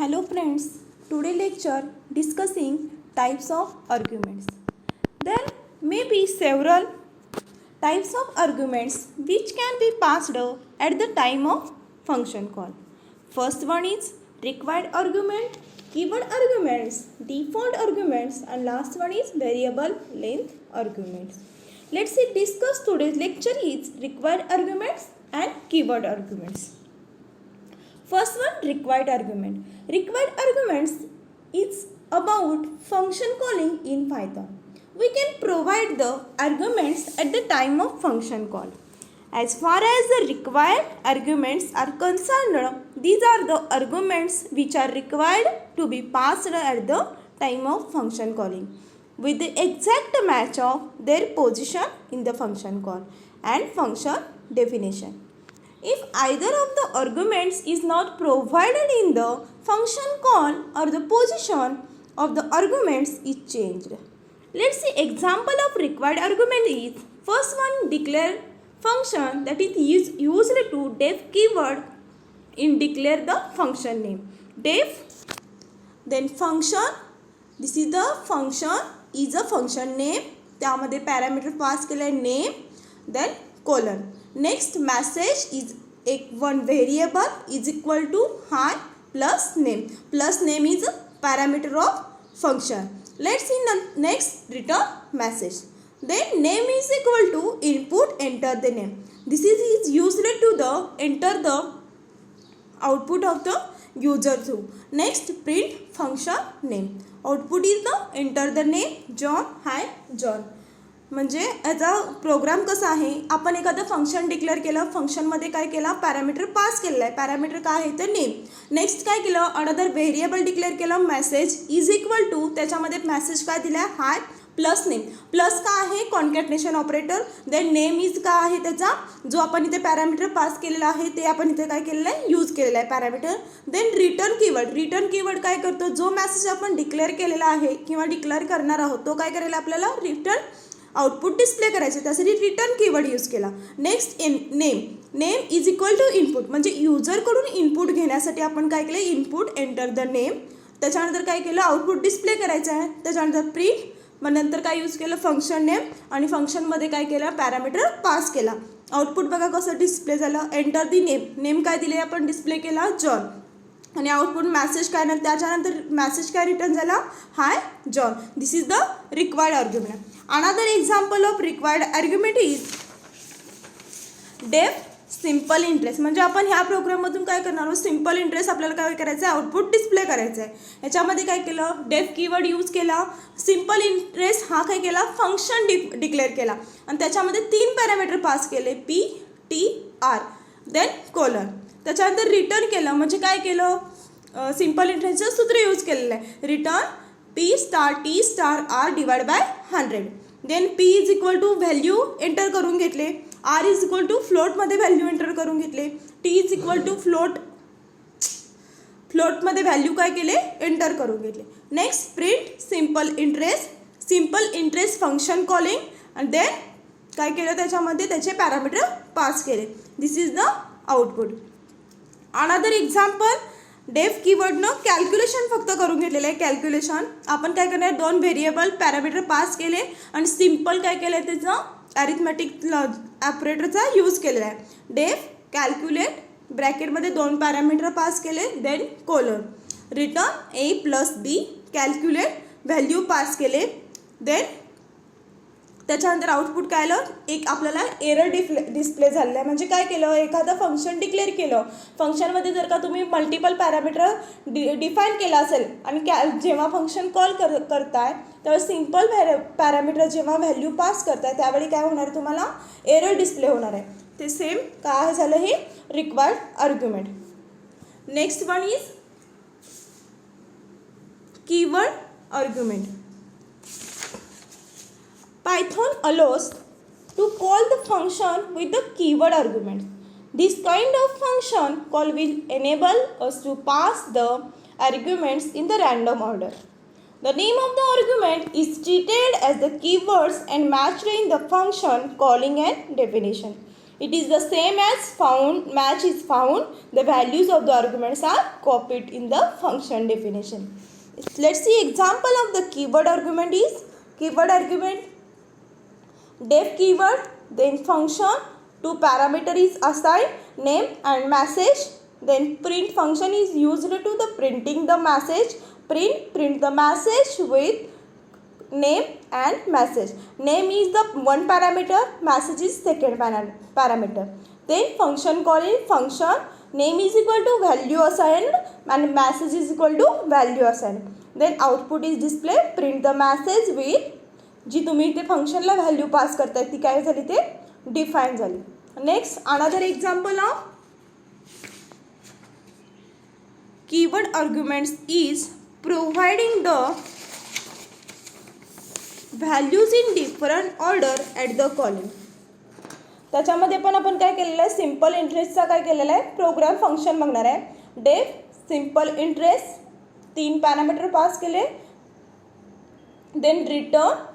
Hello friends, today lecture discussing types of arguments. There may be several types of arguments which can be passed at the time of function call. First one is required argument, keyword arguments, default arguments, and last one is variable length arguments. Let's see discuss today's lecture is required arguments and keyword arguments. First one, required argument. Required arguments is about function calling in Python. We can provide the arguments at the time of function call. As far as the required arguments are concerned, these are the arguments which are required to be passed at the time of function calling with the exact match of their position in the function call and function definition. If either of the arguments is not provided in the function call or the position of the arguments is changed. Let's see example of required argument is first one declare function that is used to def keyword in declare the function name. Def then function, this is the function is a function name, त्यामध्ये parameter pass केले name then colon. Next message is one variable is equal to hi plus name. Plus name is a parameter of function. Let's see the next return message. Then name is equal to input enter the name. This is used to the enter the output of the user through. Next print function name. Output is the enter the name John, hi John. म्हणजे याचा programme कसा आहे, आपण एखादं function declare केलं, फंक्शनमध्ये काय केला पॅरामीटर पास केलेला आहे, पॅरामीटर काय आहे तर नेम. नेक्स्ट काय केलं अनदर व्हेरिएबल डिक्लेअर केलं मेसेज इज इक्वल टू, त्याच्यामध्ये मेसेज काय दिला आहे हाय प्लस नेम. प्लस काय आहे कॉन्कॅटनेशन ऑपरेटर. देन नेम इज काय आहे त्याचा जो आपण इथे पॅरामीटर पास केलेला आहे ते आपण इथे काय केलेलं आहे यूज केलेला आहे parameter. Then return keyword. Return keyword काय करतो जो मेसेज आपण डिक्लेअर केलेला आहे किंवा डिक्लेअर करणार आहोत तो काय करेल आपल्याला रिटर्न आउटपुट डिस्प्ले करायचे, त्यासाठी रिटर्न कीवर्ड यूज केला. Next name. Name is equal to input म्हणजे युजरकडून इनपुट घेण्यासाठी आपण काय केलं इनपुट एंटर द नेम. त्याच्यानंतर काय केलं आउटपुट डिस्प्ले करायचं आहे. त्याच्यानंतर प्रिंट मग नंतर काय यूज केलं फंक्शन नेम आणि फंक्शनमध्ये काय केलं पॅरामीटर पास केला. आउटपुट बघा कसं डिस्प्ले झालं एंटर दी नेम. नेम काय दिले आपण डिस्प्ले केला जॉन आणि आउटपुट मॅसेज काय ना त्याच्यानंतर मॅसेज काय रिटर्न झाला hi John. This is the required argument. Another example of required argument is def simple interest. म्हणजे आपण ह्या प्रोग्राममधून काय करणार आहोत सिम्पल इंटरेस्ट आपल्याला काय करायचं आहे आउटपुट डिस्प्ले करायचं आहे. याच्यामध्ये काय केलं डेफ कीवर्ड यूज केला. सिम्पल इंटरेस्ट हा काय केला फंक्शन डिक्लेअर केला आणि त्याच्यामध्ये 3 पॅरामीटर पास केले P T R then colon. त्याच्यानंतर रिटर्न केलं म्हणजे काय केलं सिम्पल इंटरेस्टचं सूत्र यूज केलेलं आहे return P star T star R divide by 100. Then P is equal to value enter करून घेतले. आर इज इक्वल टू फ्लोटमध्ये व्हॅल्यू एंटर करून घेतले. टी इज इक्वल टू फ्लोटमध्ये व्हॅल्यू काय केले एंटर करून घेतले. Next print simple interest function calling आणि देन काय केलं त्याच्यामध्ये त्याचे पॅरामीटर पास केले. This is the output. Another example def कीवर्डनं कॅल्क्युलेशन फक्त करून घेतलेलं आहे. कॅल्क्युलेशन आपण काय करणार 2 व्हेरिएबल पॅरामीटर पास केले आणि सिम्पल काय केलं आहे त्याचं ॲरिथमॅटिक ऑपरेटरचा यूज केलेला आहे. डेफ कॅल्क्युलेट ब्रॅकेटमध्ये 2 पॅरामीटर पास केले देन कोलन. रिटर्न ए प्लस बी कॅल्क्युलेट व्हॅल्यू पास केले देन त्याच्यानंतर आउटपुट काय आलं एक आपल्याला एरर डिस्प्ले झालेलं आहे. म्हणजे काय केलं एखादं फंक्शन डिक्लेअर केलं फंक्शनमध्ये जर का तुम्ही मल्टिपल पॅरामीटर डिफाईन केला असेल आणि जेव्हा फंक्शन कॉल करताय त्यावेळी सिम्पल पॅरामीटर जेव्हा व्हॅल्यू पास करताय त्यावेळी काय होणार आहे तुम्हाला एरर डिस्प्ले होणार आहे. ते सेम काय झालं हे required argument. Next one is keyword argument. Python allows to call the function with the keyword argument. This kind of function call will enable us to pass the arguments in the random order. The name of the argument is treated as the keywords and matched in the function calling and definition. It is the same as found, match is found. The values of the arguments are copied in the function definition. Let's see example of the keyword argument is keyword argument. Def keyword, then function, two parameter is assigned, name and message. Then print function is used to the printing the message. Print the message with name and message. Name is the one parameter, message is second parameter. Then function calling, function name is equal to value assigned and message is equal to value assigned. Then output is display, print the message with जी तुम्ही इथे फंक्शनला value pass करताय ती काय झाली ते define झाली. Next another example of keyword arguments is providing the values in different order at the calling. त्याच्यामध्ये पण आपण काय केलेलं आहे, सिम्पल इंटरेस्टचा काय केलेला आहे प्रोग्राम फंक्शन बघणार आहे. Def simple interest 3 parameter pass केले. Then return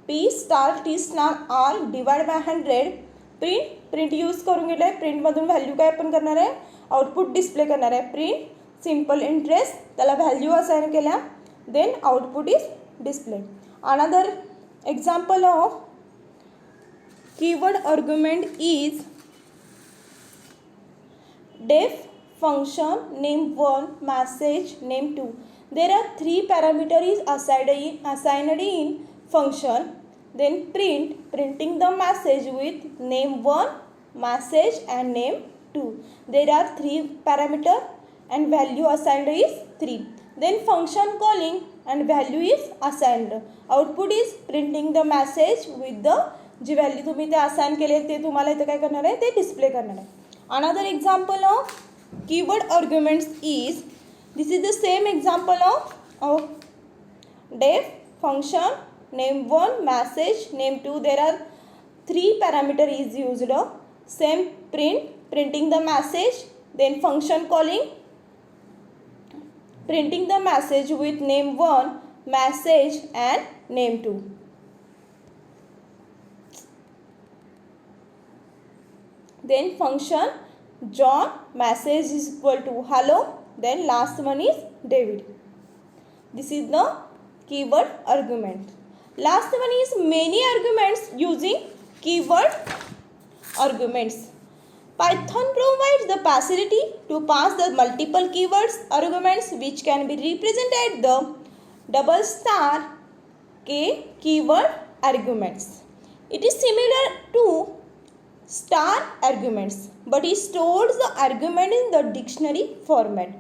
P star T star R divide by 100. Print use करून घेतलं आहे. प्रिंटमधून व्हॅल्यू काय आपण करणार आहे आउटपुट डिस्प्ले करणार आहे. प्रिंट सिम्पल इंटरेस्ट त्याला व्हॅल्यू असाइन केल्या. Then output is display. Another example of keyword argument is def function name 1 message name 2. There are 3 parameters is assigned in function. Then printing the message with name 1 message and name 2. There are 3 parameter and value assigned is 3. Then function calling and value is assigned. Output is printing the message with the जी value तुम्ही ते assign केले ते तुम्हाला इथे काय करणार आहे ते display करणार आहे. Another example of keyword arguments is, this is the same example of def function name 1 message name 2. There are 3 parameter is used. Same printing the message, then function calling, printing the message with name 1 message and name 2. Then function John message is equal to hello. Then last one is David. This is the keyword argument. Last one is many arguments using keyword arguments. Python provides the facility to pass the multiple keywords arguments which can be represented the double star k keyword arguments. It is similar to star arguments but it stores the argument in the dictionary format.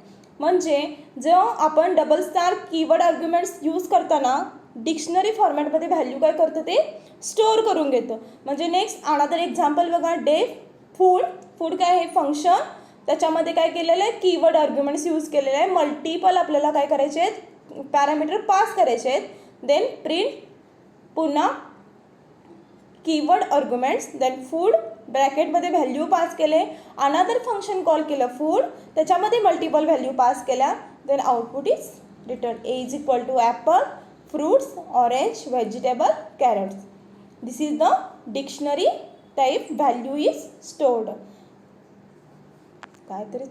म्हणजे जेव्हा आपण double star keyword arguments use करताना dictionary फॉर्मॅटमध्ये value काय करतं ते store करून घेतं. म्हणजे नेक्स्ट अनदर एक्झाम्पल बघा, डेफ फूड काय आहे फंक्शन, त्याच्यामध्ये काय केलेलं आहे कीवर्ड आर्ग्युमेंट्स यूज केलेले आहे. मल्टिपल आपल्याला काय करायचे आहेत पॅरामीटर पास करायचे आहेत. देन प्रिंट पुन्हा कीवर्ड आर्ग्युमेंट्स, देन फूड ब्रॅकेटमध्ये व्हॅल्यू पास केले. अनदर फंक्शन कॉल केलं फूड, त्याच्यामध्ये मल्टिपल व्हॅल्यू पास केल्या. Then output is return A is equal to apple, fruits, orange, vegetable, carrots. This is the dictionary type value is stored. काहीतरी